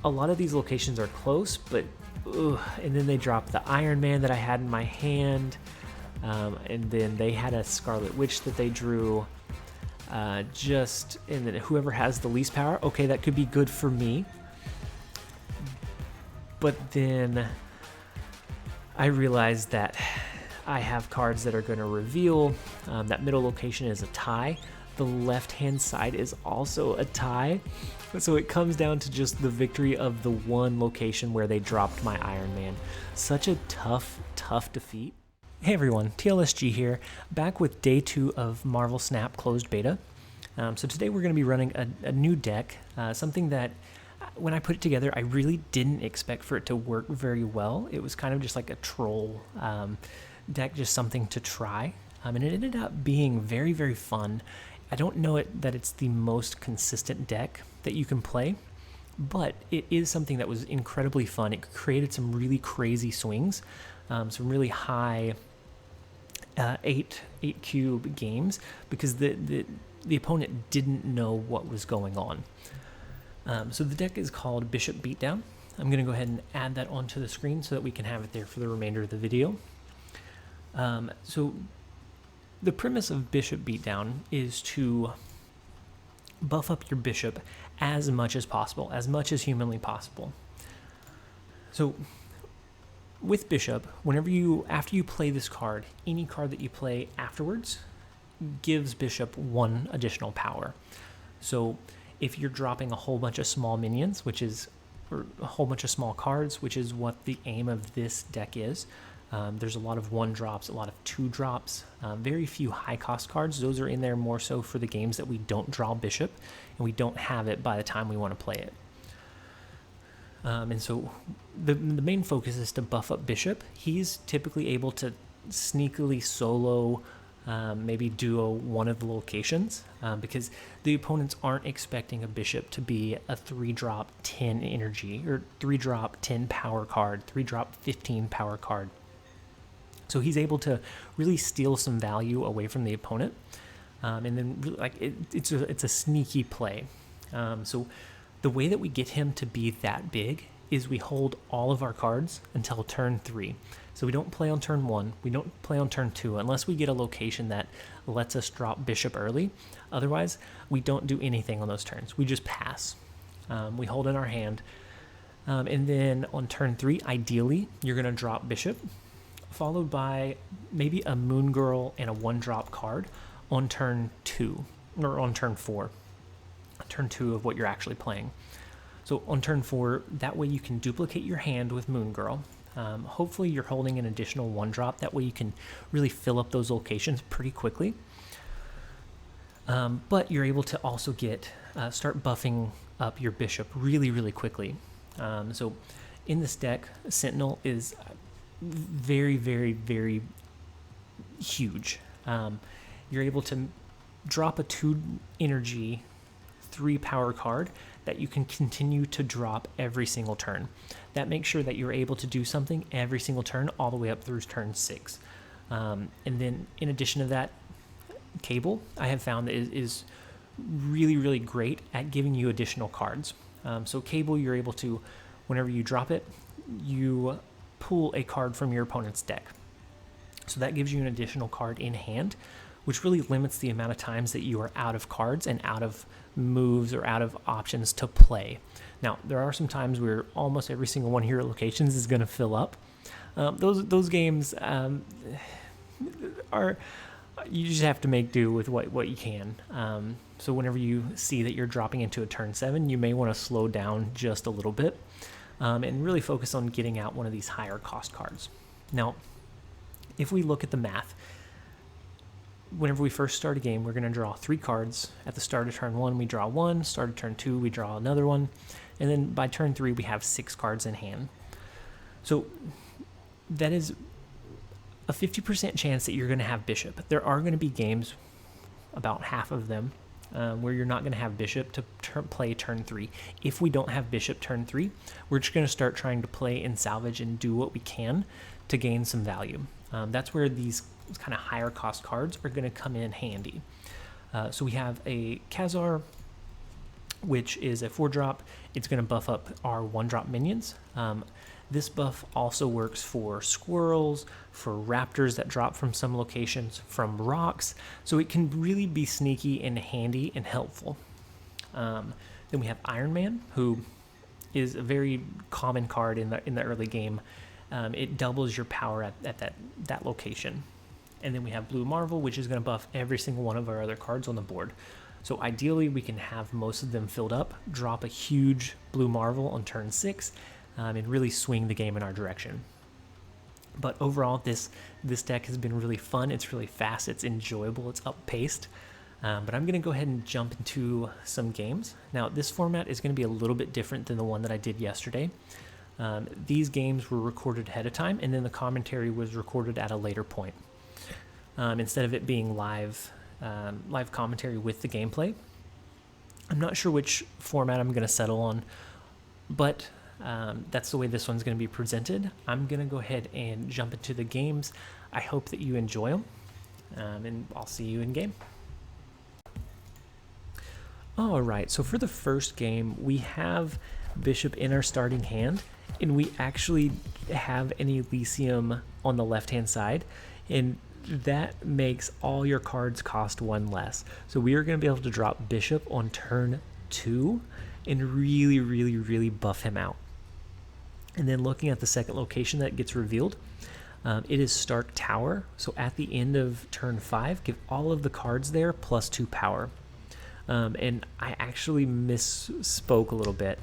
a lot of these locations are close, but and then they dropped the Iron Man that I had in my hand, and then they had a Scarlet Witch that they drew. And then whoever has the least power, okay, that could be good for me. But then I realized that I have cards that are going to reveal. That middle location is a tie. The left-hand side is also a tie. So it comes down to just the victory of the one location where they dropped my Iron Man. Such a tough defeat. Hey everyone, TLSG here, back with day 2 of Marvel Snap closed beta. So today we're going to be running a new deck, something that when I put it together, I really didn't expect for it to work very well. It was kind of just like a troll deck, just something to try. And it ended up being very, very fun. I don't know that it's the most consistent deck that you can play, but it is something that was incredibly fun. It created some really crazy swings, some really high 8 cube games, because the opponent didn't know what was going on. So the deck is called Bishop Beatdown. I'm going to go ahead and add that onto the screen so that we can have it there for the remainder of the video. So the premise of Bishop Beatdown is to buff up your bishop as much as possible, as much as humanly possible. So with Bishop, after you play this card, any card that you play afterwards gives Bishop 1 additional power. So if you're dropping a whole bunch of small minions, or a whole bunch of small cards, which is what the aim of this deck is, there's a lot of 1-drops, a lot of 2-drops, very few high-cost cards. Those are in there more so for the games that we don't draw Bishop, and we don't have it by the time we want to play it. And so the main focus is to buff up Bishop. He's typically able to sneakily solo, maybe duo one of the locations, because the opponents aren't expecting a Bishop to be a 3-drop 10 energy, or 3-drop 10 power card, 3-drop 15 power card. So he's able to really steal some value away from the opponent, and then it's a sneaky play. So the way that we get him to be that big is we hold all of our cards until turn 3. So we don't play on turn 1, we don't play on turn 2, unless we get a location that lets us drop Bishop early. Otherwise, we don't do anything on those turns. We just pass. We hold in our hand. And then on turn 3, ideally, you're going to drop Bishop, followed by maybe a Moon Girl and a 1-drop card on turn 2, or on turn 4. Turn 2 of what you're actually playing. So on turn 4, that way you can duplicate your hand with Moon Girl. Hopefully you're holding an additional 1-drop. That way you can really fill up those locations pretty quickly. But you're able to also start buffing up your Bishop really, really quickly. So in this deck, Sentinel is very, very, very huge. You're able to drop a 2 energy 3 power card that you can continue to drop every single turn. That makes sure that you're able to do something every single turn all the way up through turn 6. And then in addition to that, Cable I have found is really, really great at giving you additional cards. So Cable, you're able to, whenever you drop it, you pull a card from your opponent's deck. So that gives you an additional card in hand, which really limits the amount of times that you are out of cards and out of moves or out of options to play. Now, there are some times where almost every single one of your locations is going to fill up. Those games are, you just have to make do with what you can. So whenever you see that you're dropping into a turn 7, you may want to slow down just a little bit, and really focus on getting out one of these higher cost cards. Now, if we look at the math, whenever we first start a game, we're going to draw 3 cards. At the start of turn 1, we draw 1. Start of turn 2, we draw another one. And then by turn 3, we have 6 cards in hand. So that is a 50% chance that you're going to have Bishop. There are going to be games, about half of them, where you're not going to have Bishop to play turn 3. If we don't have Bishop turn 3, we're just going to start trying to play and salvage and do what we can to gain some value. That's where these kind of higher cost cards are going to come in handy. So we have a Khazar, which is a 4-drop. It's going to buff up our 1-drop minions. This buff also works for squirrels, for raptors that drop from some locations, from rocks, so it can really be sneaky and handy and helpful. Then we have Iron Man, who is a very common card in the early game. It doubles your power at that location. And then we have Blue Marvel, which is going to buff every single one of our other cards on the board. So ideally, we can have most of them filled up, drop a huge Blue Marvel on turn 6, and really swing the game in our direction. But overall, this deck has been really fun. It's really fast. It's enjoyable. It's up-paced. But I'm going to go ahead and jump into some games. Now, this format is going to be a little bit different than the one that I did yesterday. These games were recorded ahead of time, and then the commentary was recorded at a later point. Instead of it being live commentary with the gameplay. I'm not sure which format I'm going to settle on, but that's the way this one's going to be presented. I'm going to go ahead and jump into the games. I hope that you enjoy them, and I'll see you in game. All right, so for the first game, we have Bishop in our starting hand, and we actually have an Elysium on the left-hand side, and that makes all your cards cost 1 less. So we are going to be able to drop Bishop on turn 2 and really buff him out. And then looking at the second location that gets revealed, it is Stark Tower. So at the end of turn 5, give all of the cards there plus 2 power. And I actually misspoke a little bit.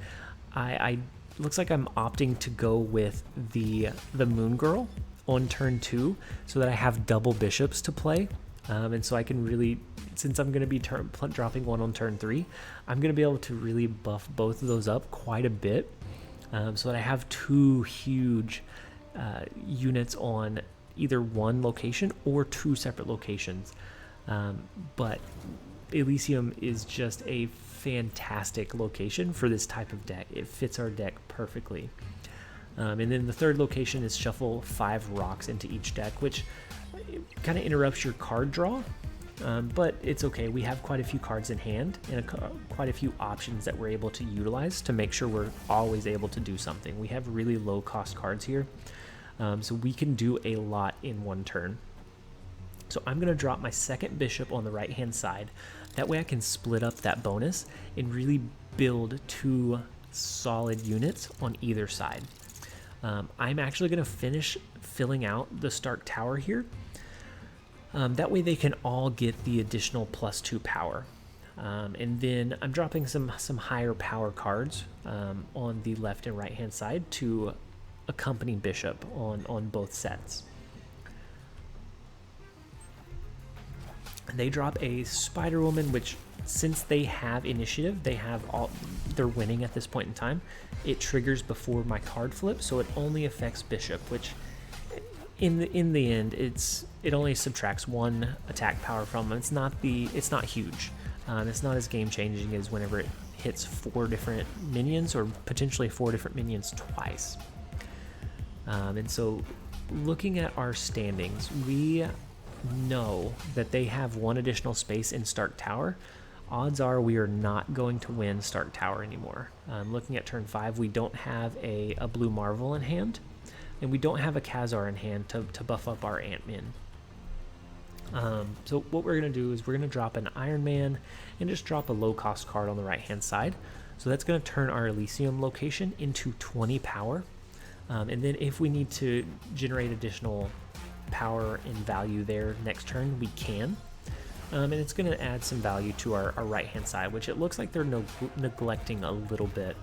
I looks like I'm opting to go with the Moon Girl on turn 2 so that I have double bishops to play, and so I can really, since I'm going to be dropping one on turn 3, I'm going to be able to really buff both of those up quite a bit, so that I have 2 huge units on either one location or 2 separate locations. But Elysium is just a fantastic location for this type of deck. It fits our deck perfectly. And then the third location is shuffle 5 rocks into each deck, which kind of interrupts your card draw, but it's okay. We have quite a few cards in hand and quite a few options that we're able to utilize to make sure we're always able to do something. We have really low cost cards here, so we can do a lot in one turn. So I'm going to drop my second bishop on the right hand side. That way I can split up that bonus and really build 2 solid units on either side. I'm actually going to finish filling out the Stark Tower here. That way they can all get the additional plus 2 power. And then I'm dropping some higher power cards on the left and right hand side to accompany Bishop on both sets. They drop a Spider Woman, which, since they have initiative, they're winning at this point in time. It triggers before my card flip, so it only affects Bishop, which in the end it only subtracts 1 attack power from them. It's not huge. It's not as game changing as whenever it hits 4 different minions, or potentially 4 different minions twice. And so, looking at our standings, we know that they have 1 additional space in Stark Tower. Odds are we are not going to win Stark Tower anymore. Looking at turn 5, we don't have a Blue Marvel in hand, and we don't have a Khazar in hand to buff up our Ant-Man. So what we're going to do is we're going to drop an Iron Man and just drop a low-cost card on the right-hand side. So that's going to turn our Elysium location into 20 power. And then if we need to generate additional power and value there next turn, we can. And it's going to add some value to our right-hand side, which it looks like they're neglecting a little bit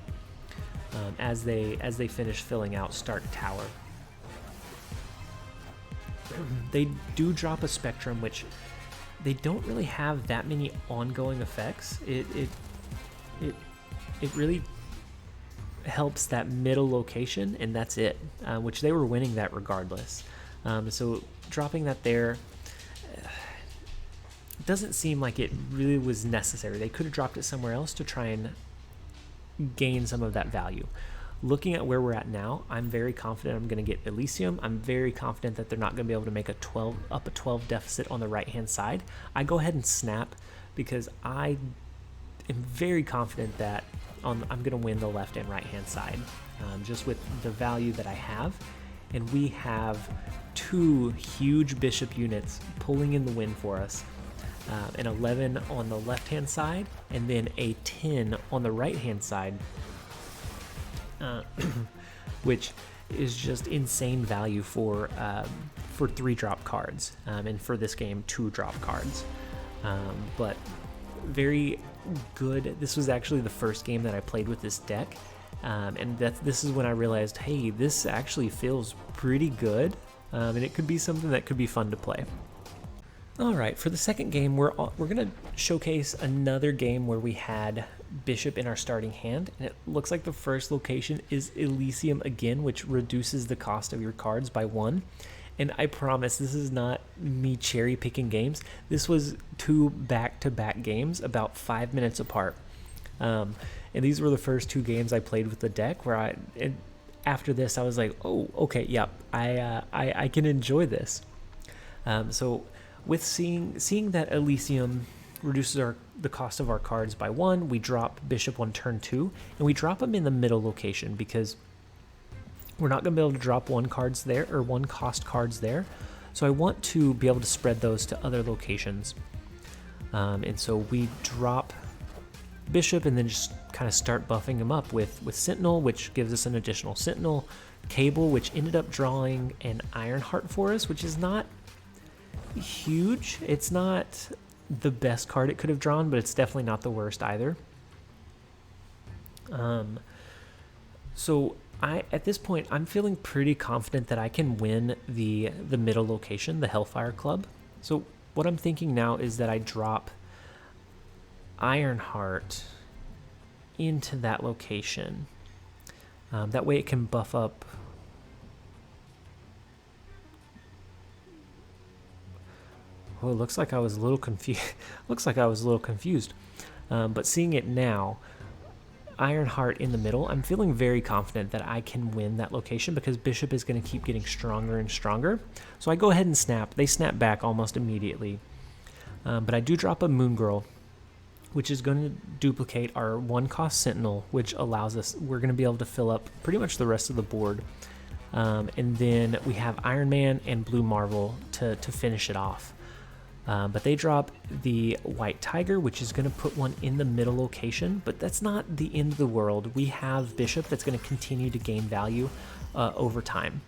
as they finish filling out Stark Tower. They do drop a Spectrum, which they don't really have that many ongoing effects. It really helps that middle location, and that's it, which they were winning that regardless. So dropping that there doesn't seem like it really was necessary. They could have dropped it somewhere else to try and gain some of that value. Looking at where we're at now, I'm very confident I'm going to get Elysium. I'm very confident that they're not going to be able to make a 12 deficit on the right hand side. I go ahead and snap because I am very confident that I'm going to win the left and right hand side, just with the value that I have. And we have 2 huge bishop units pulling in the win for us. An 11 on the left hand side, and then a 10 on the right hand side, which is just insane value for 3-drop cards, and for this game 2-drop cards. But very good. This was actually the first game that I played with this deck, and this is when I realized, hey, this actually feels pretty good, and it could be something that could be fun to play. All right, for the second game, we're going to showcase another game where we had Bishop in our starting hand, and it looks like the first location is Elysium again, which reduces the cost of your cards by 1. And I promise this is not me cherry picking games. This was 2 back-to-back games about 5 minutes apart. And these were the first 2 games I played with the deck where after this I was like, oh, okay, yep, I can enjoy this. So with seeing that Elysium reduces the cost of our cards by 1, we drop Bishop on turn 2, and we drop him in the middle location because we're not going to be able to drop 1 cost cards there. So I want to be able to spread those to other locations. And so we drop Bishop and then just kind of start buffing him up with Sentinel, which gives us an additional Sentinel, Cable, which ended up drawing an Ironheart for us, which is not huge. It's not the best card it could have drawn, but it's definitely not the worst either. So at this point, I'm feeling pretty confident that I can win the middle location, the Hellfire Club. So what I'm thinking now is that I drop Ironheart into that location. That way it can buff up. Oh, it looks like I was a little confused. But seeing it now, Ironheart in the middle, I'm feeling very confident that I can win that location because Bishop is going to keep getting stronger and stronger. So I go ahead and snap. They snap back almost immediately. But I do drop a Moon Girl, which is going to duplicate our 1-cost Sentinel, which allows us, we're going to be able to fill up pretty much the rest of the board. And then we have Iron Man and Blue Marvel to finish it off. But they drop the White Tiger, which is going to put one in the middle location, but that's not the end of the world. We have Bishop that's going to continue to gain value over time.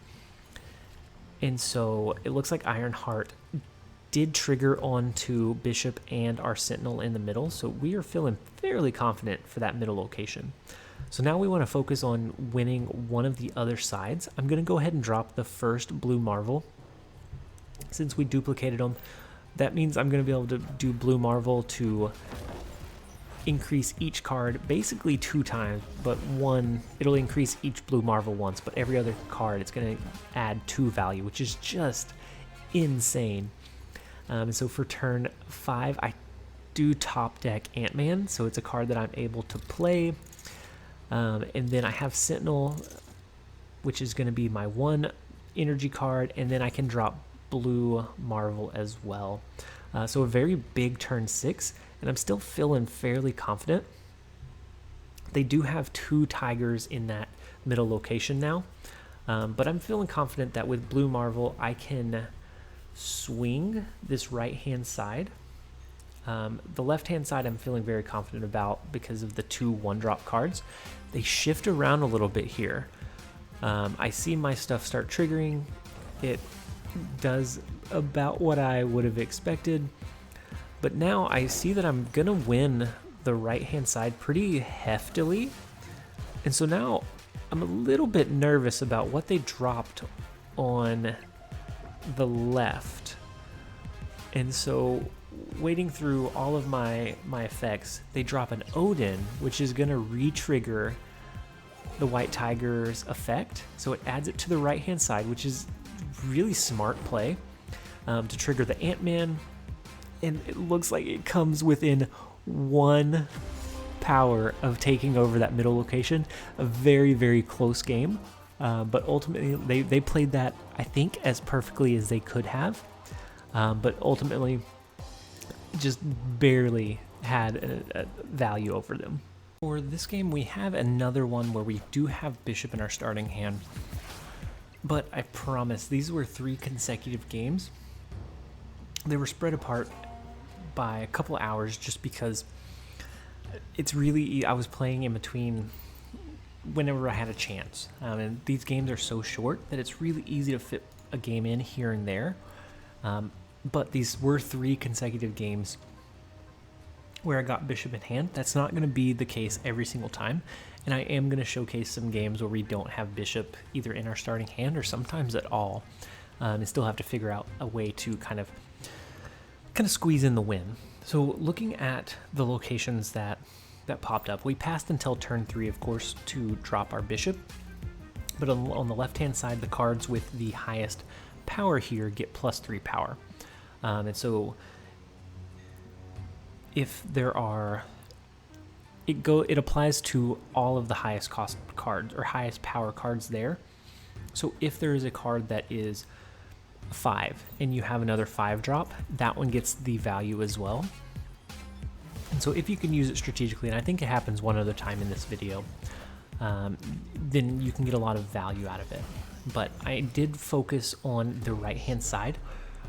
And so it looks like Ironheart did trigger onto Bishop and our Sentinel in the middle, so we are feeling fairly confident for that middle location. So now we want to focus on winning one of the other sides. I'm going to go ahead and drop the first Blue Marvel. Since we duplicated them, that means I'm going to be able to do Blue Marvel to increase each card basically 2 times, but it'll increase each Blue Marvel once, but every other card it's going to add 2 value, which is just insane. So for turn 5, I do top deck Ant-Man, so it's a card that I'm able to play. And then I have Sentinel, which is going to be my 1 energy card, and then I can drop Blue Marvel as well. So a very big turn 6, and I'm still feeling fairly confident. They do have 2 Tigers in that middle location now, but I'm feeling confident that with Blue Marvel I can swing this right hand side. The left hand side I'm feeling very confident about because of the 2 1-drop cards. They shift around a little bit here. I see my stuff start triggering. It does about what I would have expected, but now I see that I'm gonna win the right hand side pretty heftily, and so now I'm a little bit nervous about what they dropped on the left. And so waiting through all of my effects, they drop an Odin, which is gonna re-trigger the White Tiger's effect, so it adds it to the right hand side, which is really smart play to trigger the Ant-Man, and it looks like it comes within 1 power of taking over that middle location. A very, very close game, but ultimately they played that, I think, as perfectly as they could have, but ultimately just barely had a value over them. For this game, we have another one where we do have bishop in our starting hand, but I promise these were 3 consecutive games. They were spread apart by a couple hours just because it's really, I was playing in between whenever I had a chance. And these games are so short that it's really easy to fit a game in here and there. But these were 3 consecutive games where I got bishop in hand. That's not going to be the case every single time. And I am going to showcase some games where we don't have bishop either in our starting hand or sometimes at all. And still have to figure out a way to kind of squeeze in the win. So looking at the locations that popped up, we passed until turn 3, of course, to drop our bishop. But on the left-hand side, the cards with the highest power here get +3 power. And so if there are, it applies to all of the highest cost cards or highest power cards there. So if there is a card that is 5 and you have another 5 drop, that one gets the value as well. And so if you can use it strategically, and I think it happens one other time in this video, then you can get a lot of value out of it. But I did focus on the right hand side,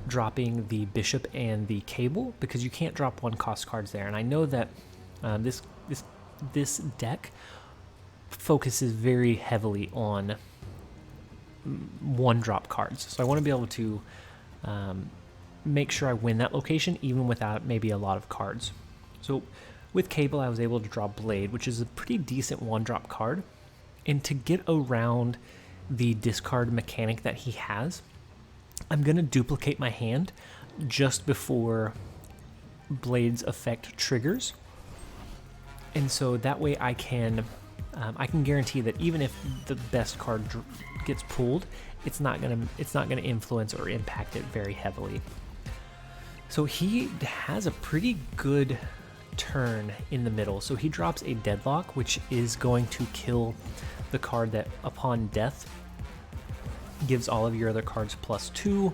dropping the bishop and the cable, because you can't drop 1 cost cards there. And I know that this deck focuses very heavily on 1 drop cards, so I want to be able to make sure I win that location even without maybe a lot of cards. So with cable, I was able to draw blade, which is a pretty decent 1 drop card, and to get around the discard mechanic that he has, I'm going to duplicate my hand just before blade's effect triggers, and so that way I can guarantee that even if the best card gets pulled, it's not gonna influence or impact it very heavily. So he has a pretty good turn in the middle. So he drops a deadlock, which is going to kill the card that upon death gives all of your other cards +2,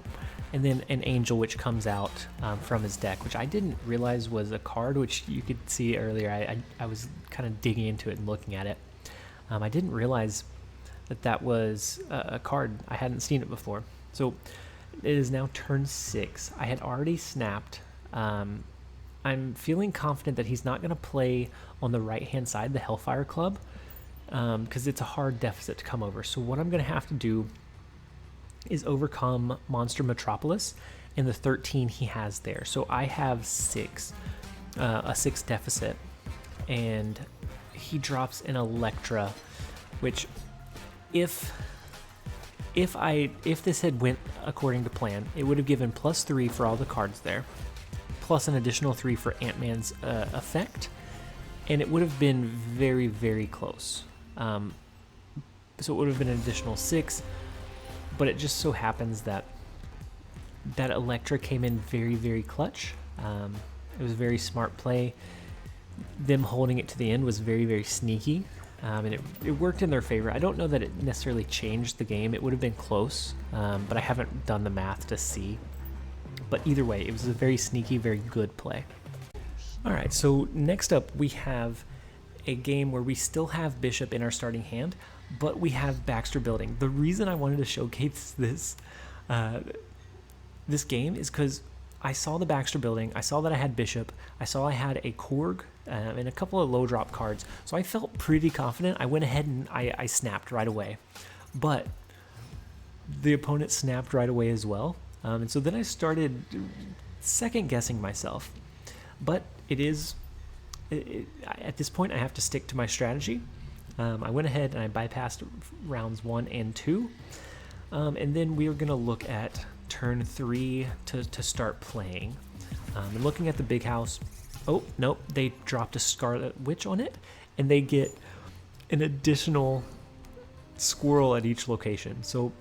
and then an angel, which comes out from his deck, which I didn't realize was a card, which you could see earlier. I was kind of digging into it and looking at it. I didn't realize that was a card. I hadn't seen it before. So it is now turn 6. I had already snapped. I'm feeling confident that he's not going to play on the right-hand side, the Hellfire Club, because it's a hard deficit to come over. So what I'm going to have to do is overcome Monster Metropolis and the 13 he has there. So I have 6, a 6 deficit, and he drops an Electra, which if this had went according to plan, it would have given +3 for all the cards there, plus an additional 3 for Ant-Man's effect, and it would have been very, very close. So it would have been an additional 6, but it just so happens that Electra came in very, very clutch. It was a very smart play. Them holding it to the end was very, very sneaky, and it worked in their favor. I don't know that it necessarily changed the game. It would have been close, but I haven't done the math to see. But either way, it was a very sneaky, very good play. All right, so next up we have a game where we still have Bishop in our starting hand, but we have Baxter building. The reason I wanted to showcase this this game is because I saw the Baxter building, I saw that I had Bishop, I saw I had a Korg and a couple of low drop cards, so I felt pretty confident. I went ahead and I snapped right away, but the opponent snapped right away as well, and so then I started second guessing myself. But at this point I have to stick to my strategy. I went ahead and I bypassed rounds 1 and 2, and then we are going to look at turn 3 to start playing. And looking at the big house, oh nope, they dropped a Scarlet Witch on it, and they get an additional squirrel at each location. So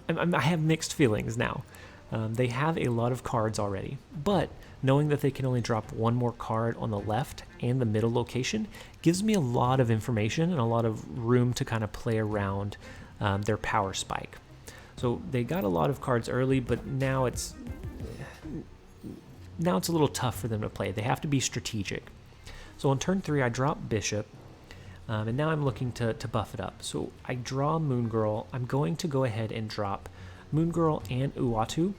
I have mixed feelings now. They have a lot of cards already, but knowing that they can only drop 1 more card on the left and the middle location gives me a lot of information and a lot of room to kind of play around their power spike. So they got a lot of cards early, but now now it's a little tough for them to play. They have to be strategic. So on turn 3, I drop Bishop, and now I'm looking to buff it up. So I draw Moon Girl. I'm going to go ahead and drop Moon Girl and Uatu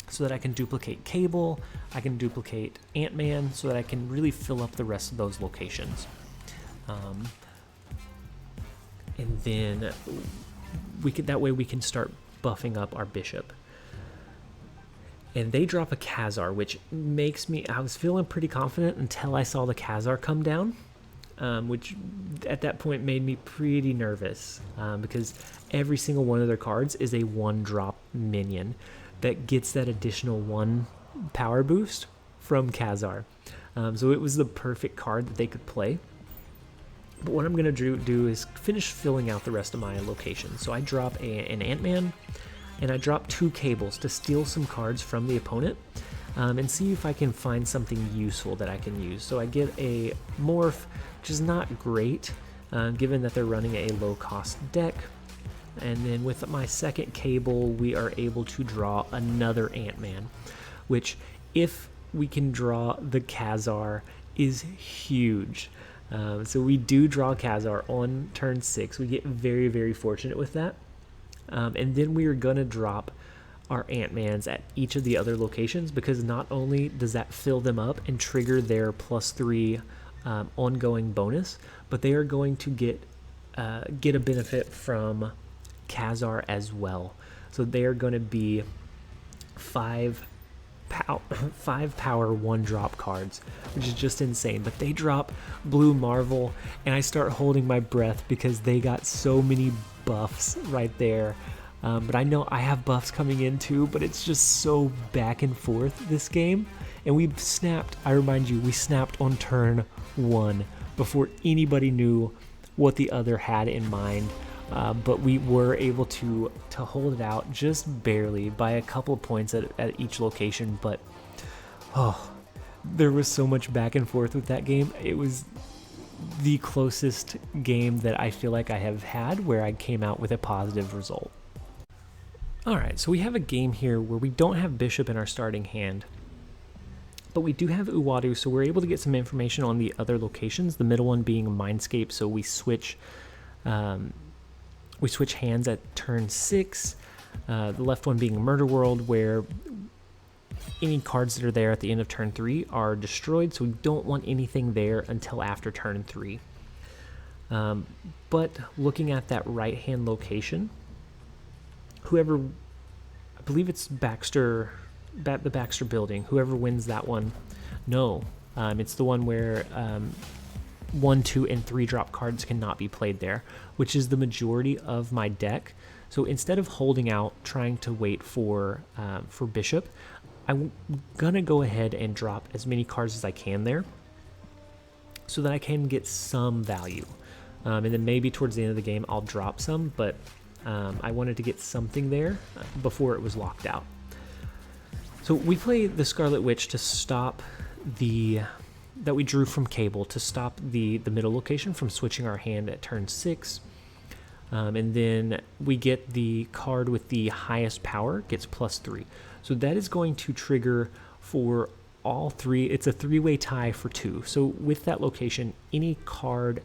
so that I can duplicate Cable, I can duplicate Ant-Man, so that I can really fill up the rest of those locations. And then that way we can start buffing up our Bishop. And they drop a Khazar, which makes me, I was feeling pretty confident until I saw the Khazar come down, which at that point made me pretty nervous, because every single one of their cards is a 1-drop minion that gets that additional 1 power boost from Khazar. So it was the perfect card that they could play. But what I'm going to do is finish filling out the rest of my locations. So I drop an Ant-Man, and I drop 2 Cables to steal some cards from the opponent, and see if I can find something useful that I can use. So I get a Morph, which is not great, given that they're running a low-cost deck. And then with my second Cable, we are able to draw another Ant-Man, which, if we can draw the Khazar, is huge. So we do draw Khazar on turn 6. We get very, very fortunate with that. And then we are going to drop our Ant-Mans at each of the other locations, because not only does that fill them up and trigger their +3 ongoing bonus, but they are going to get a benefit from Khazar as well. So they are going to be 5 power 1-drop cards, which is just insane. But they drop Blue Marvel, and I start holding my breath because they got so many buffs right there. But I know I have buffs coming in too, but it's just so back and forth this game. And we snapped, I remind you, we snapped on turn 1 before anybody knew what the other had in mind. But we were able to hold it out just barely by a couple of points at each location. But there was so much back and forth with that game. It was the closest game that I feel like I have had where I came out with a positive result. Alright, so we have a game here where we don't have Bishop in our starting hand, but we do have Uatu, so we're able to get some information on the other locations, the middle one being Mindscape, so we switch hands at turn 6, the left one being Murder World, where any cards that are there at the end of turn 3 are destroyed, so we don't want anything there until after turn 3. But looking at that right hand location, whoever, I believe it's Baxter, the Baxter building, whoever wins that one, it's the one where 1, 2, and 3 drop cards cannot be played there, which is the majority of my deck. So instead of holding out, trying to wait for Bishop, I'm gonna go ahead and drop as many cards as I can there, so that I can get some value. And then maybe towards the end of the game I'll drop some, but I wanted to get something there before it was locked out. So we play the Scarlet Witch to stop that we drew from Cable, to stop the middle location from switching our hand at turn 6. And then we get the card with the highest power gets +3. So that is going to trigger for all 3. It's a 3-way tie for 2. So with that location, any card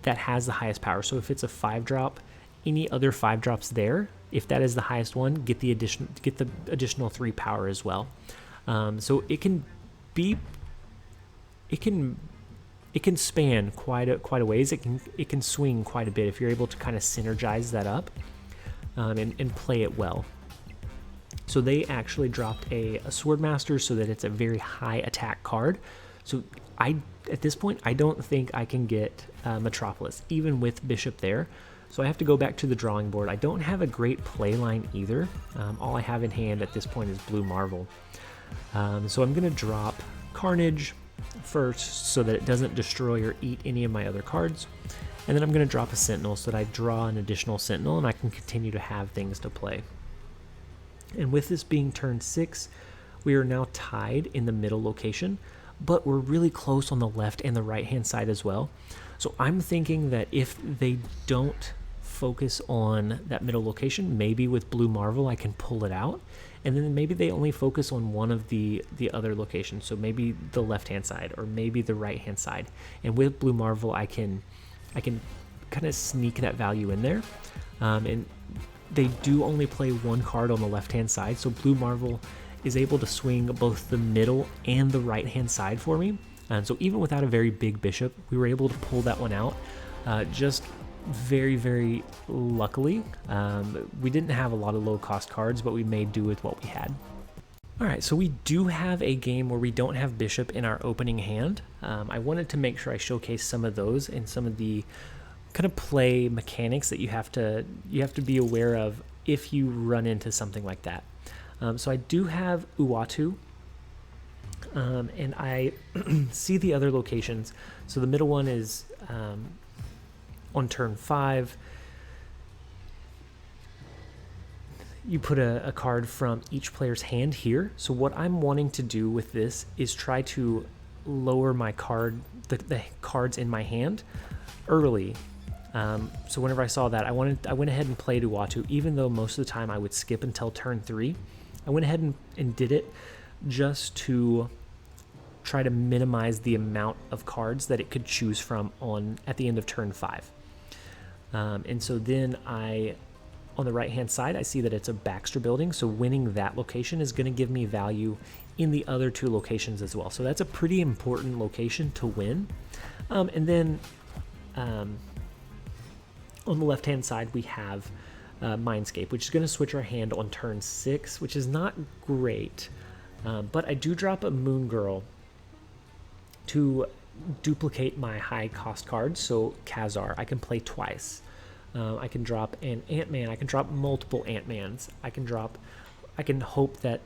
that has the highest power, so if it's a 5-drop, any other 5-drops there, if that is the highest one, get the additional 3 power as well. So it can span quite a ways. It can swing quite a bit if you're able to kind of synergize that up and play it well. So they actually dropped a Swordmaster so that it's a very high attack card. So at this point, I don't think I can get Metropolis, even with Bishop there. So I have to go back to the drawing board. I don't have a great play line either. All I have in hand at this point is Blue Marvel. So I'm going to drop Carnage first so that it doesn't destroy or eat any of my other cards. And then I'm going to drop a Sentinel so that I draw an additional Sentinel and I can continue to have things to play. And with this being turn 6, we are now tied in the middle location, but we're really close on the left and the right hand side as well. So I'm thinking that if they don't focus on that middle location, maybe with Blue Marvel I can pull it out and then maybe they only focus on one of the other locations, so maybe the left hand side or maybe the right hand side. And with Blue Marvel, I can kind of sneak that value in there, and they do only play one card on the left hand side, so Blue Marvel is able to swing both the middle and the right hand side for me. And so even without a very big bishop, we were able to pull that one out just very, very luckily. We didn't have a lot of low cost cards, but we made do with what we had. All right, so we do have a game where we don't have bishop in our opening hand. I wanted to make sure I showcase some of those and some of the kind of play mechanics that you have to be aware of if you run into something like that. So I do have Uatu, and I see the other locations. So the middle one is on turn 5. You put a card from each player's hand here. So what I'm wanting to do with this is try to lower my the cards in my hand early. So whenever I saw that, I went ahead and played Uatu, even though most of the time I would skip until turn 3. I went ahead and did it just to try to minimize the amount of cards that it could choose from at the end of turn 5. And so then on the right hand side, I see that it's a Baxter building, so winning that location is going to give me value in the other 2 locations as well. So that's a pretty important location to win. And then on the left hand side, we have Mindscape, which is going to switch our hand on turn 6, which is not great. But I do drop a Moon Girl to duplicate my high cost cards. So Khazar, I can play twice. I can drop an Ant-Man. I can drop multiple Ant-Mans. I can hope that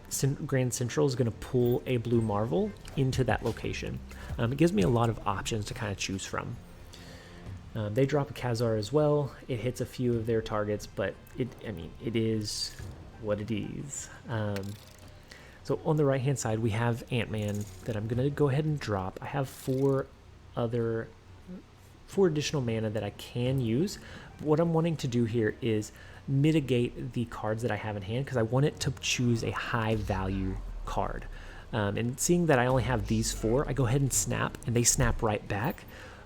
Grand Central is going to pull a Blue Marvel into that location. It gives me a lot of options to kind of choose from. They drop a Khazar as well. It hits a few of their targets, but it is what it is. So on the right hand side, we have Ant-Man that I'm going to go ahead and drop. I have 4 additional mana that I can use. What I'm wanting to do here is mitigate the cards that I have in hand, because I want it to choose a high value card. And seeing that I only have these 4, I go ahead and snap, and they snap right back.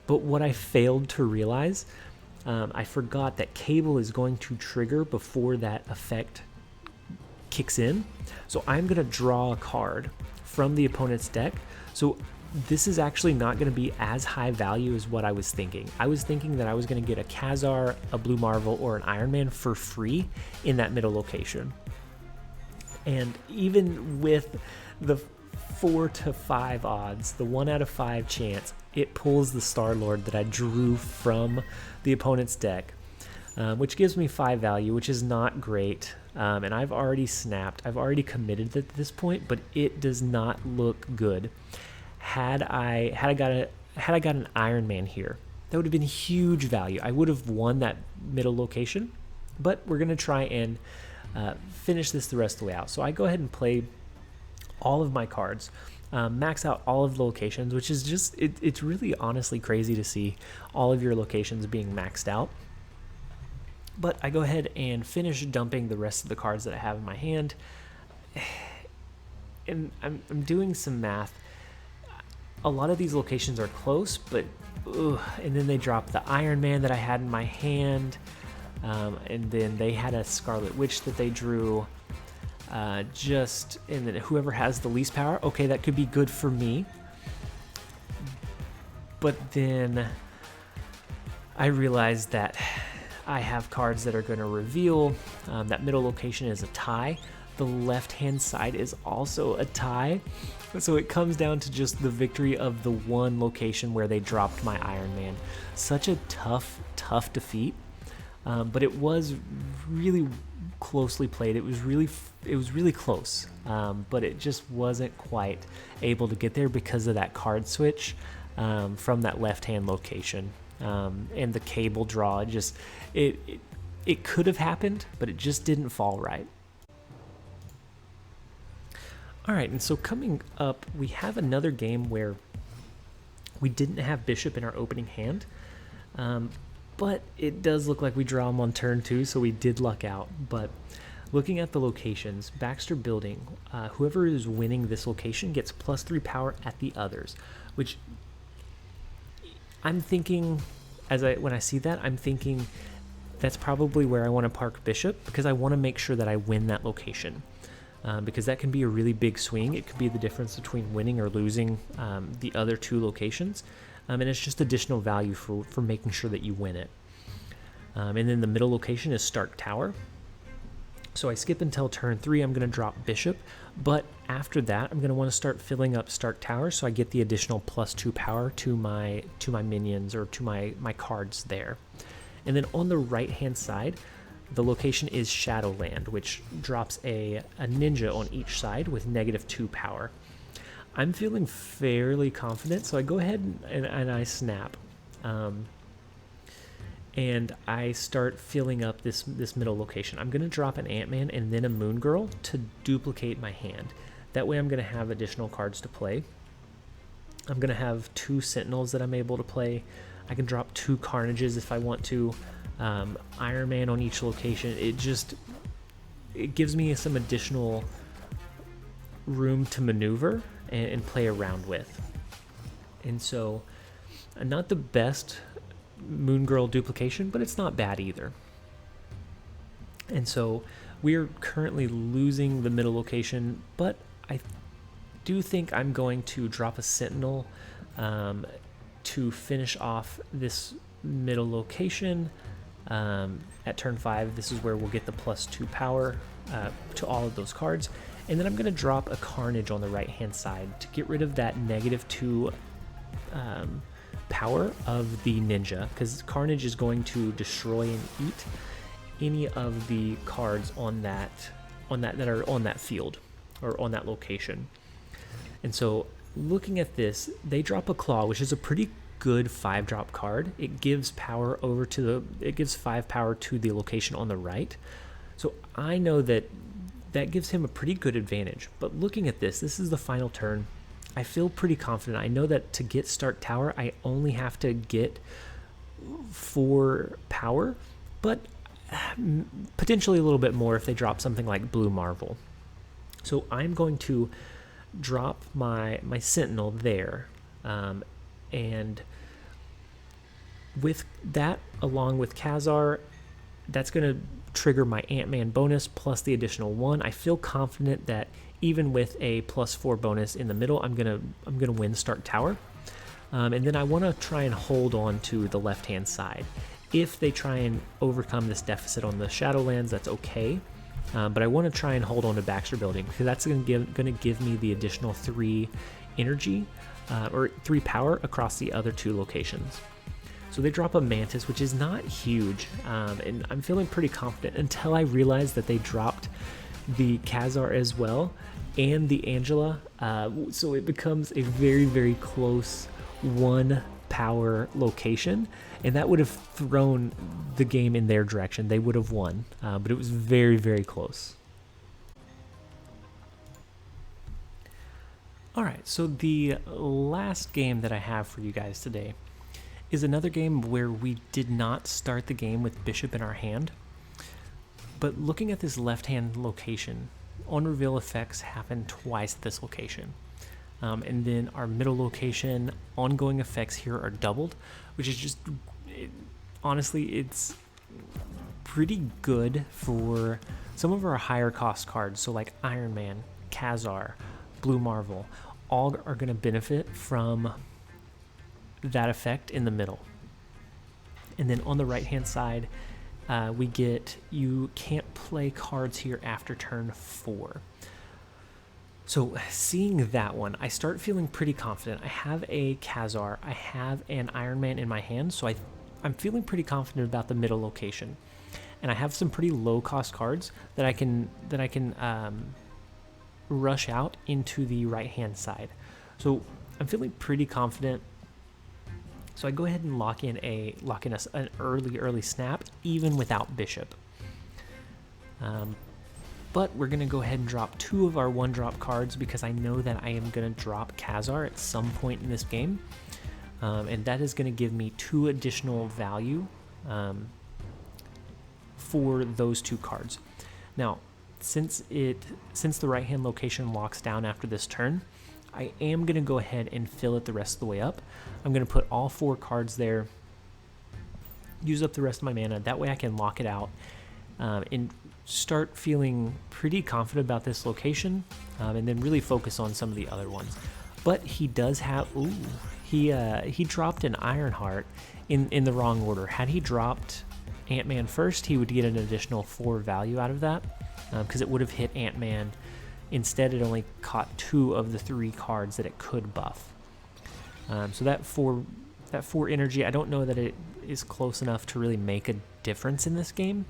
But what I failed to realize, I forgot that Cable is going to trigger before that effect kicks in. So I'm going to draw a card from the opponent's deck. So this is actually not going to be as high value as what I was thinking. I was thinking that I was going to get a Khazar, a Blue Marvel, or an Iron Man for free in that middle location. And even with the 4 to 5 odds, the 1 out of 5 chance, it pulls the Star-Lord that I drew from the opponent's deck, which gives me 5 value, which is not great. And I've already snapped. I've already committed at this point, but it does not look good. Had I got an Iron Man here, that would have been huge value. I would have won that middle location, but we're gonna try and finish this the rest of the way out. So I go ahead and play all of my cards, max out all of the locations, which is just, it's really honestly crazy to see all of your locations being maxed out. But I go ahead and finish dumping the rest of the cards that I have in my hand. And I'm doing some math. A lot of these locations are close, but and then they drop the Iron Man that I had in my hand, and then they had a Scarlet Witch that they drew. And then whoever has the least power, okay, that could be good for me. But then I realized that I have cards that are going to reveal. That middle location is a tie. The left-hand side is also a tie. So it comes down to just the victory of the one location where they dropped my Iron Man. Such a tough defeat. But it was really closely played. It was really close. But it just wasn't quite able to get there because of that card switch from that left-hand location. And the Cable draw, it could have happened, but it just didn't fall right. All right, and so coming up, we have another game where we didn't have Bishop in our opening hand, but it does look like we draw him on turn 2, so we did luck out. But Looking at the locations, Baxter Building, whoever is winning this location gets +3 power at the others, which I'm thinking, when I see that, I'm thinking that's probably where I want to park Bishop, because I want to make sure that I win that location. Because that can be a really big swing. It could be the difference between winning or losing the other 2 locations. And it's just additional value for making sure that you win it. And then the middle location is Stark Tower. So I skip until turn 3. I'm going to drop Bishop. But after that, I'm going to want to start filling up Stark Tower so I get the additional +2 power to my minions, or to my cards there. And then on the right-hand side, the location is Shadowland, which drops a ninja on each side with -2 power. I'm feeling fairly confident, so I go ahead and I snap. And I start filling up this middle location. I'm going to drop an Ant-Man and then a Moon Girl to duplicate my hand. That way I'm going to have additional cards to play. I'm going to have 2 Sentinels that I'm able to play. I can drop 2 Carnages if I want to. Iron Man on each location. It gives me some additional room to maneuver and play around with. And so, not the best Moon Girl duplication, but it's not bad either. And so we're currently losing the middle location, but I do think I'm going to drop a Sentinel to finish off this middle location. At turn 5, this is where we'll get the +2 power to all of those cards. And then I'm going to drop a Carnage on the right hand side to get rid of that -2 power of the ninja, because Carnage is going to destroy and eat any of the cards that are on that field or on that location. And so looking at this, they drop a Claw, which is a pretty good 5-drop card. It gives power it gives 5 power to the location on the right. So I know that gives him a pretty good advantage. But looking at this is the final turn. I feel pretty confident. I know that to get Stark Tower, I only have to get 4 power, but potentially a little bit more if they drop something like Blue Marvel. So I'm going to drop my Sentinel there, and with that, along with Khazar, that's going to trigger my Ant-Man bonus plus the additional 1. I feel confident that even with a +4 bonus in the middle, I'm gonna win Stark Tower. And then I want to try and hold on to the left-hand side. If they try and overcome this deficit on the Shadowlands, that's okay. But I want to try and hold on to Baxter Building, because that's going to give me the additional 3 energy or 3 power across the other 2 locations. So they drop a Mantis, which is not huge, and I'm feeling pretty confident until I realized that they dropped the Khazar as well and the Angela. So it becomes a very, very close 1 power location, and that would have thrown the game in their direction. They would have won, but it was very, very close. All right, so the last game that I have for you guys today is another game where we did not start the game with Bishop in our hand. But looking at this left-hand location, on-reveal effects happen twice at this location. And then our middle location, ongoing effects here are doubled, which is just, honestly, it's pretty good for some of our higher cost cards. So like Iron Man, Khazar, Blue Marvel, all are going to benefit from that effect in the middle. And then on the right-hand side, we get, you can't play cards here after turn 4. So seeing that one, I start feeling pretty confident. I have a Khazar, I have an Iron Man in my hand, so I'm feeling pretty confident about the middle location. And I have some pretty low cost cards that I can rush out into the right hand side. So I'm feeling pretty confident. So I go ahead and lock in an early snap, even without Bishop. But we're going to go ahead and drop 2 of our 1-drop cards, because I know that I am going to drop Khazar at some point in this game. And that is going to give me 2 additional value for those 2 cards. Now, since the right hand location locks down after this turn, I am going to go ahead and fill it the rest of the way up. I'm going to put all 4 cards there, use up the rest of my mana. That way I can lock it out and start feeling pretty confident about this location, and then really focus on some of the other ones. But he does have, he dropped an Ironheart in the wrong order. Had he dropped Ant-Man first, he would get an additional 4 value out of that, because it would have hit Ant-Man. Instead, it only caught 2 of the 3 cards that it could buff. So that 4 energy, I don't know that it is close enough to really make a difference in this game.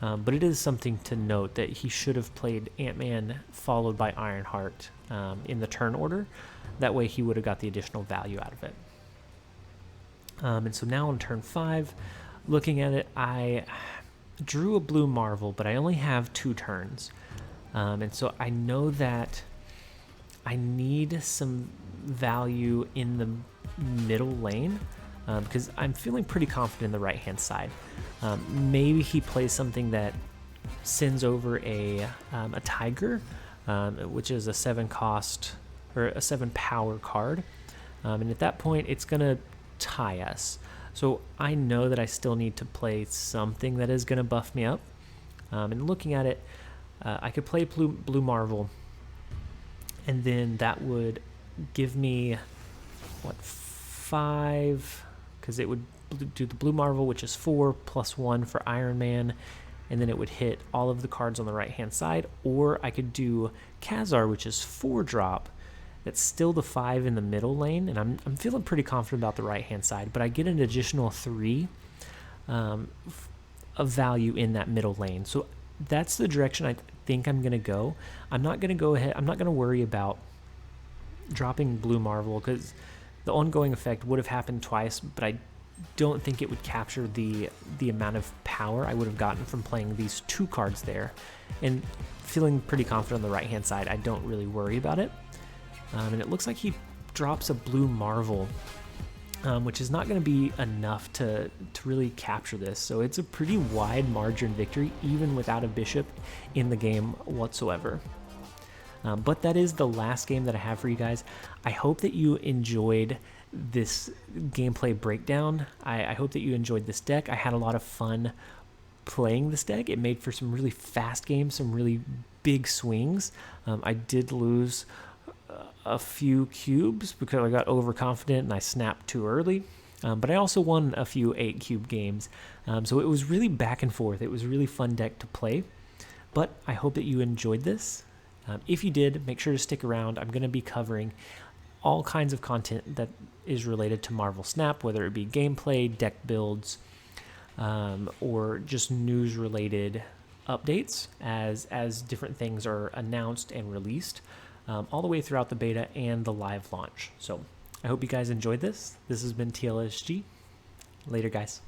But it is something to note that he should have played Ant-Man followed by Ironheart in the turn order. That way he would have got the additional value out of it. And so now on turn 5, looking at it, I drew a blue Marvel, but I only have 2 turns. And so I know that I need some value in the middle lane, because I'm feeling pretty confident in the right-hand side. Maybe he plays something that sends over a Tiger, which is a 7 cost or a 7 power card. And at that point, it's going to tie us. So I know that I still need to play something that is going to buff me up. And looking at it, I could play Blue Marvel, and then that would give me, what, 5, because it would do the Blue Marvel, which is 4 plus 1 for Iron Man, and then it would hit all of the cards on the right-hand side. Or I could do Khazar, which is 4 drop. That's still the 5 in the middle lane, and I'm feeling pretty confident about the right-hand side, but I get an additional 3 of value in that middle lane. So that's the direction I think I'm going to go. I'm not going to go ahead, I'm not going to worry about dropping Blue Marvel, because the ongoing effect would have happened twice, but I don't think it would capture the amount of power I would have gotten from playing these 2 cards there. And feeling pretty confident on the right hand side, I don't really worry about it. And it looks like he drops a Blue Marvel, which is not going to be enough to really capture this. So it's a pretty wide margin victory, even without a bishop in the game whatsoever. But that is the last game that I have for you guys. I hope that you enjoyed this gameplay breakdown. I hope that you enjoyed this deck. I had a lot of fun playing this deck. It made for some really fast games, some really big swings. I did lose a few cubes because I got overconfident and I snapped too early. But I also won a few 8 cube games. So it was really back and forth. It was a really fun deck to play. But I hope that you enjoyed this. If you did, make sure to stick around. I'm going to be covering all kinds of content that is related to Marvel Snap, whether it be gameplay, deck builds, or just news-related updates as different things are announced and released, all the way throughout the beta and the live launch. So I hope you guys enjoyed this. This has been TLSG. Later, guys.